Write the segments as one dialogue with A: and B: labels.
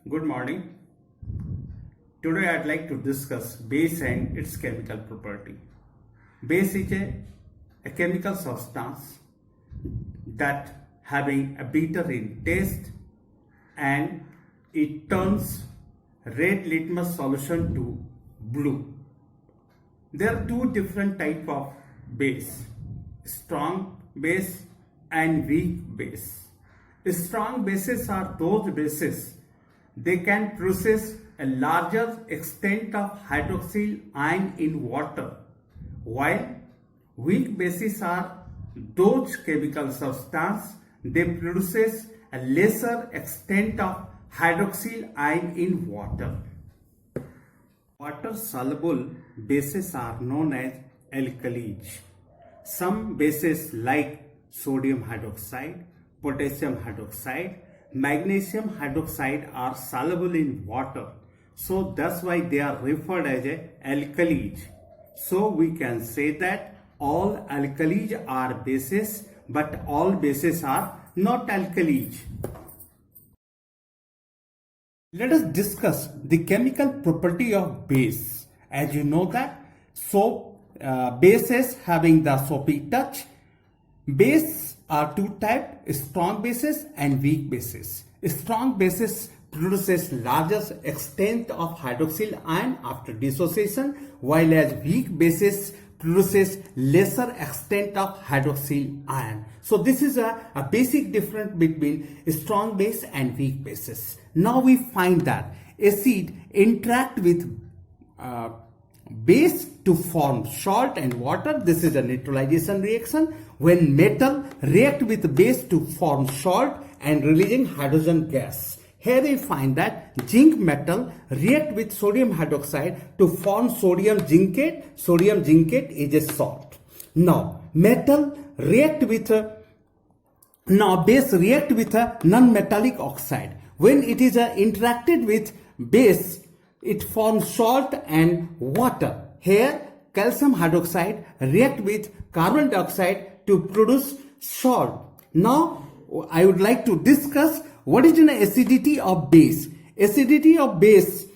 A: Good morning. Today I'd like to discuss base and its chemical property. Base is a chemical substance that having a bitter in taste and it turns red litmus solution to blue. There are two different types of base, strong base and weak base. Strong bases are those bases they can process a larger extent of hydroxyl ion in water, while weak bases are those chemical substances they produces a lesser extent of hydroxyl ion in water. Water soluble bases are known as alkalis. Some bases like sodium hydroxide, potassium hydroxide, magnesium hydroxide are soluble in water. So that's why they are referred as alkalis. So we can say that all alkalis are bases, but all bases are not alkalis. Let us discuss the chemical property of base. As you know that bases having the soapy touch. Base are two types, strong bases and weak bases. Strong bases produces largest extent of hydroxyl ion after dissociation, while as weak bases produces lesser extent of hydroxyl ion. So this is a basic difference between strong base and weak bases. Now we find that acid interact with base to form salt and water. This is a neutralization reaction. When metal react with base to form salt and releasing hydrogen gas. Here we find that zinc metal react with sodium hydroxide to form sodium zincate. Sodium zincate is a salt. Now metal react with base react with a non-metallic oxide. When it is interacted with base, it forms salt and water. Here calcium hydroxide react with carbon dioxide to produce salt. Now I would like to discuss what is the acidity of base. Acidity of base,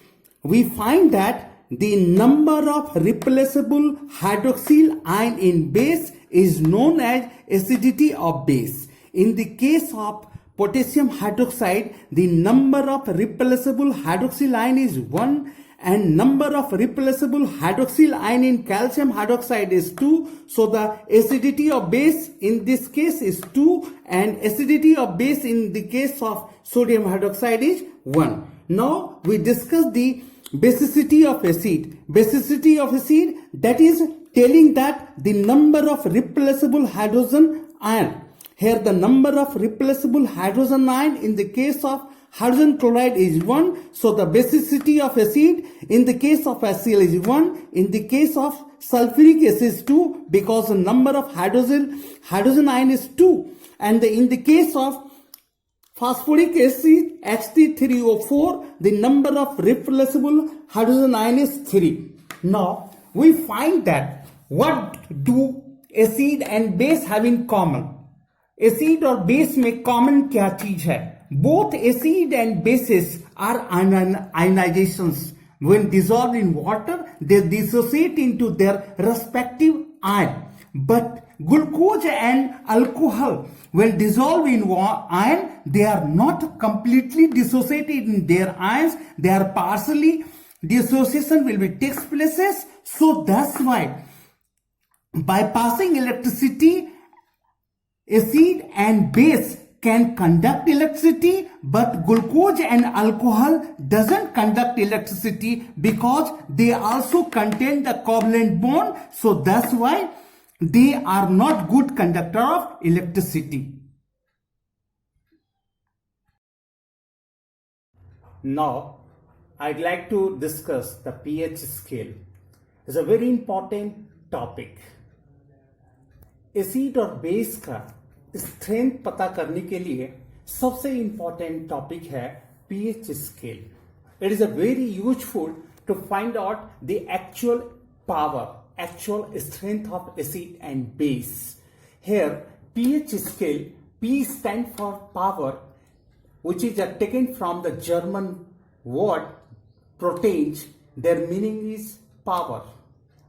A: we find that the number of replaceable hydroxyl ion in base is known as acidity of base. In the case of potassium hydroxide, the number of replaceable hydroxyl ion is 1 and number of replaceable hydroxyl ion in calcium hydroxide is 2. So the acidity of base in this case is 2 and acidity of base in the case of sodium hydroxide is 1. Now we discuss the basicity of acid. Basicity of acid, that is telling that the number of replaceable hydrogen ion. Here the number of replaceable hydrogen ion in the case of hydrogen chloride is 1. So the basicity of acid in the case of HCl is 1. In the case of sulfuric acid is 2 because the number of hydrogen ion is 2. And in the case of phosphoric acid H3O4, the number of replaceable hydrogen ion is 3. Now we find that what do acid and base have in common? Acid और base में common क्या चीज है? Both acid and bases are ionizations. When dissolved in water, they dissociate into their respective ion. But glucose and alcohol, when dissolved in ion, they are not completely dissociated in their ions. They are partially dissociation will be takes places. So that's why by passing electricity, acid and base can conduct electricity, but glucose and alcohol doesn't conduct electricity because they also contain the covalent bond. So that's why they are not good conductor of electricity. Now I'd like to discuss the pH scale. It's a very important topic. Acid और base का strength पता करने के लिए सबसे important topic है pH scale. It is a very useful to find out the actual power, actual strength of acid and base. Here pH scale, P stand for power, which is taken from the German word proteins, their meaning is power.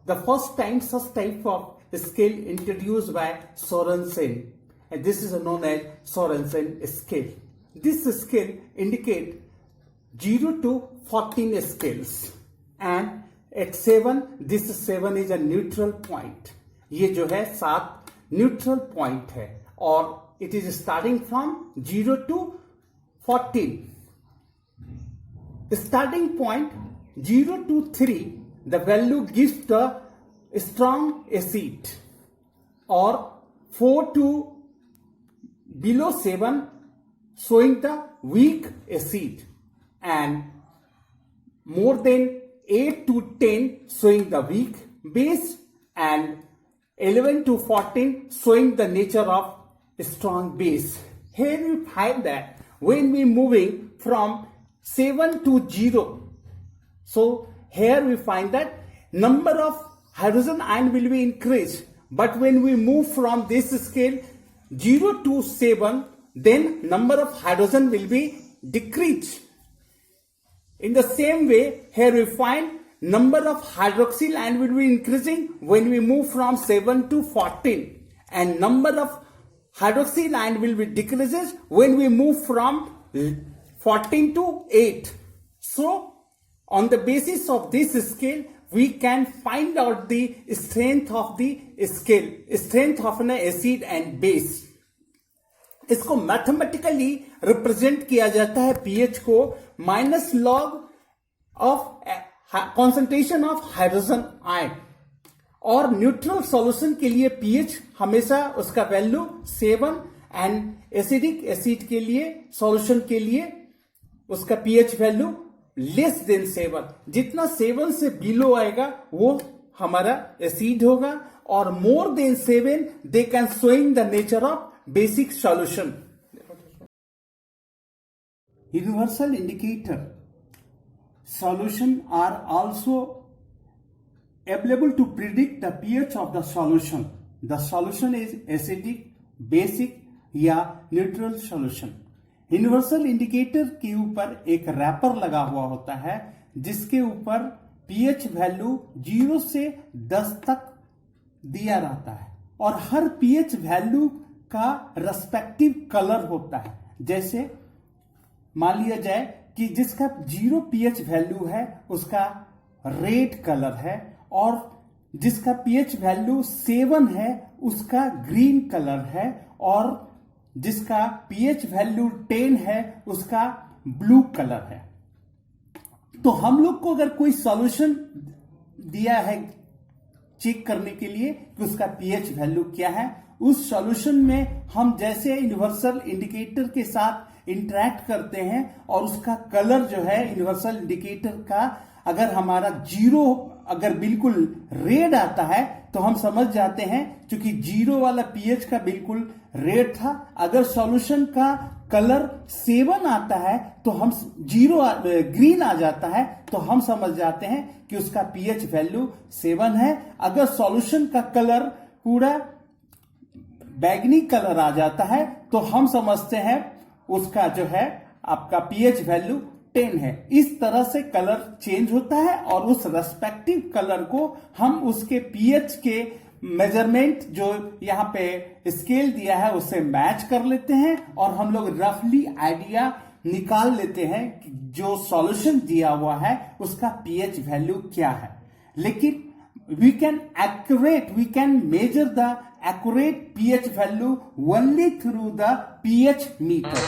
A: The first time such type of scale introduced by Sorensen, and this is known as Sorensen scale. This scale indicates 0 to 14 scales, and at 7, this 7 is a neutral point. ये जो है 7 neutral point है और it is starting from 0 to 14. Starting point 0 to 3, the value gives the strong acid, or 4 to below 7 showing the weak acid, and more than 8 to 10 showing the weak base, and 11 to 14 showing the nature of strong base. Here we find that when we moving from 7 to 0, so here we find that number of hydrogen ion will be increased, but when we move from this scale 0 to 7, then number of hydrogen will be decreased. In the same way, here we find number of hydroxyl ion will be increasing when we move from 7 to 14, and number of hydroxyl ion will be decreases when we move from 14 to 8. So on the basis of this scale, we can find out the strength of the scale, strength of an acid and base. इसको mathematically represent किया जाता है pH को minus log of concentration of hydrogen ion, और neutral solution के लिए pH हमेशा उसका वैल्यू 7, एंड एसिडिक एसिड के लिए सॉल्यूशन के लिए उसका पीएच वैल्यू लेस देन 7. जितना 7 से बिलो आएगा वो हमारा एसिड होगा, और more than 7 they can showing the nature of basic solution. Universal indicator solution are also available to predict the pH of the solution. The solution is acidic, basic या neutral solution. Universal indicator के ऊपर एक wrapper लगा हुआ होता है जिसके ऊपर pH वैल्यू 0 से 10 तक दिया रहता है, और हर pH वैल्यू का रेस्पेक्टिव कलर होता है. जैसे मान लिया जाए कि जिसका 0 pH वैल्यू है उसका रेड कलर है, और जिसका pH वैल्यू 7 है उसका ग्रीन कलर है, और जिसका pH वैल्यू 10 है उसका ब्लू कलर है. तो हम लोग को अगर कोई सॉल्यूशन दिया है चेक करने के लिए कि उसका pH वैल्यू क्या है, उस सॉल्यूशन में हम जैसे यूनिवर्सल इंडिकेटर के साथ इंटरेक्ट करते हैं और उसका कलर जो है यूनिवर्सल इंडिकेटर का अगर हमारा 0 अगर बिल्कुल रेड आता है तो हम समझ जाते हैं, क्योंकि 0 वाला पीएच का बिल्कुल रेड था. अगर सॉल्यूशन का कलर 7 आता है तो हम 0 ग्रीन आ जाता है तो हम समझ जाते हैं कि उसका पीएच वैल्यू 7 है. अगर सॉल्यूशन का कलर पूरा बैगनी कलर आ जाता है तो हम समझते हैं उसका जो है आपका पीएच वैल्यू 10 है. इस तरह से कलर चेंज होता है, और उस रेस्पेक्टिव कलर को हम उसके पीएच के मेजरमेंट जो यहां पे स्केल दिया है उससे मैच कर लेते हैं, और हम लोग रफली आइडिया निकाल लेते हैं कि जो सॉल्यूशन दिया हुआ है उसका पीएच वैल्यू क्या है. लेकिन we can measure the accurate pH value only through the pH meter.